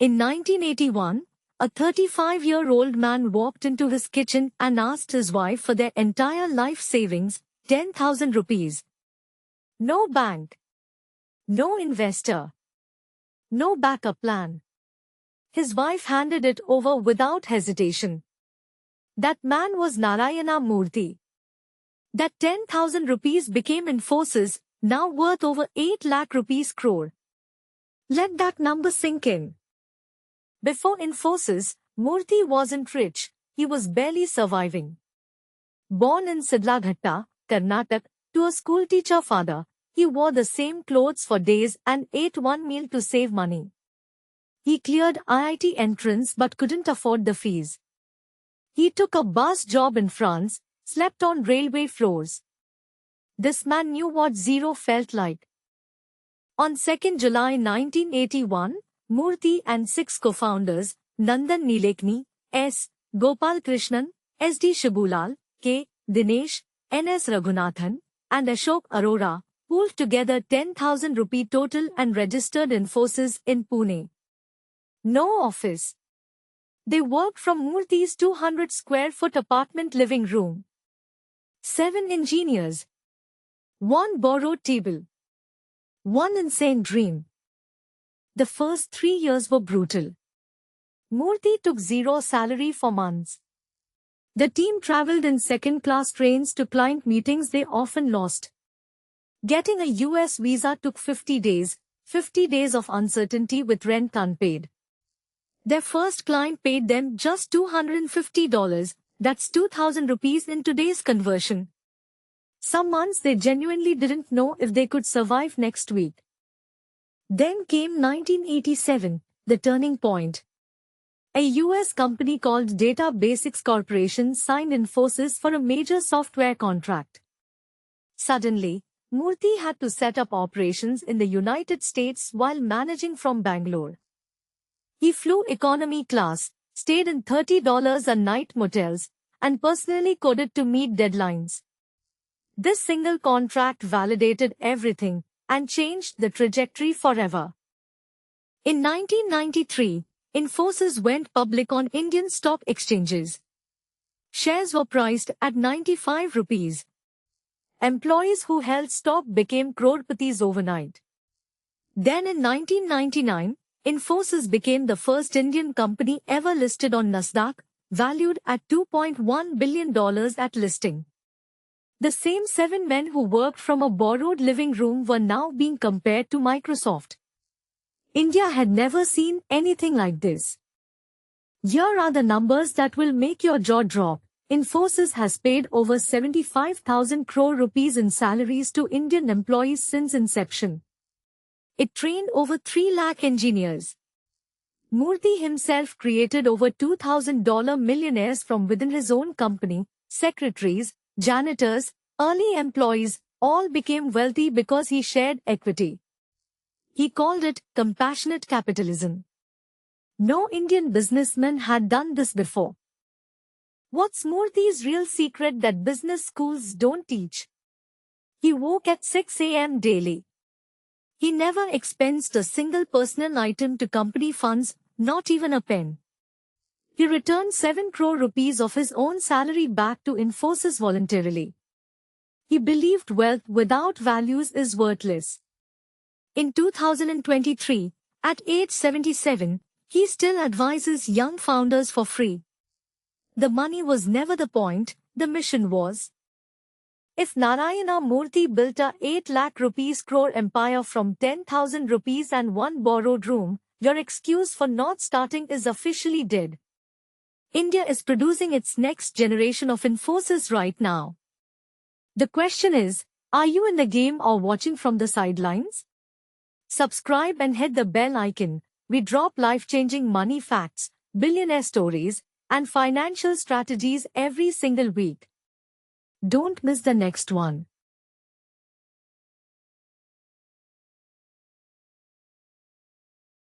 In 1981, a 35-year-old man walked into his kitchen and asked his wife for their entire life savings, 10,000 rupees. No bank. No investor. No backup plan. His wife handed it over without hesitation. That man was Narayana Murthy. That 10,000 rupees became Infosys, now worth over 8 lakh rupees crore. Let that number sink in. Before Infosys, Murthy wasn't rich, he was barely surviving. Born in Sidlaghatta, Karnataka, to a schoolteacher father, he wore the same clothes for days and ate one meal to save money. He cleared IIT entrance but couldn't afford the fees. He took a bus job in France, slept on railway floors. This man knew what zero felt like. On 2nd July 1981, Murthy and 6 co-founders, Nandan Nilekani, S. Gopal Krishnan, S. D. Shibulal, K. Dinesh, N. S. Raghunathan, and Ashok Arora, pooled together 10,000 rupee total and registered Infosys in Pune. No office. They worked from Murthy's 200 square foot apartment living room. 7 engineers. 1 borrowed table. 1 insane dream. The first 3 years were brutal. Murthy took zero salary for months. The team traveled in second-class trains to client meetings they often lost. Getting a US visa took 50 days of uncertainty with rent unpaid. Their first client paid them just $250, that's 2,000 rupees in today's conversion. Some months they genuinely didn't know if they could survive next week. Then came 1987, the turning point. A US company called Data Basics Corporation signed Infosys for a major software contract. Suddenly, Murthy had to set up operations in the United States while managing from Bangalore. He flew economy class, stayed in $30 a night motels, and personally coded to meet deadlines. This single contract validated everything and changed the trajectory forever. In 1993, Infosys went public on Indian stock exchanges. Shares were priced at 95 rupees. Employees who held stock became crorepathi's overnight. Then in 1999, Infosys became the first Indian company ever listed on Nasdaq, valued at $2.1 billion at listing. The same 7 men who worked from a borrowed living room were now being compared to Microsoft. India had never seen anything like this. Here are the numbers that will make your jaw drop. Infosys has paid over 75,000 crore rupees in salaries to Indian employees since inception. It trained over 3 lakh engineers. Murthy himself created over $2,000 millionaires from within his own company. Secretaries, janitors, early employees, all became wealthy because he shared equity. He called it compassionate capitalism. No Indian businessman had done this before. What's Murthy's real secret that business schools don't teach? He woke at 6 a.m. daily. He never expensed a single personal item to company funds, not even a pen. He returned 7 crore rupees of his own salary back to Infosys voluntarily. He believed wealth without values is worthless. In 2023, at age 77, he still advises young founders for free. The money was never the point, the mission was. If Narayana Murthy built a 8 lakh rupees crore empire from 10,000 rupees and 1 borrowed room, your excuse for not starting is officially dead. India is producing its next generation of Infosys right now. The question is, are you in the game or watching from the sidelines? Subscribe and hit the bell icon. We drop life-changing money facts, billionaire stories, and financial strategies every single week. Don't miss the next one.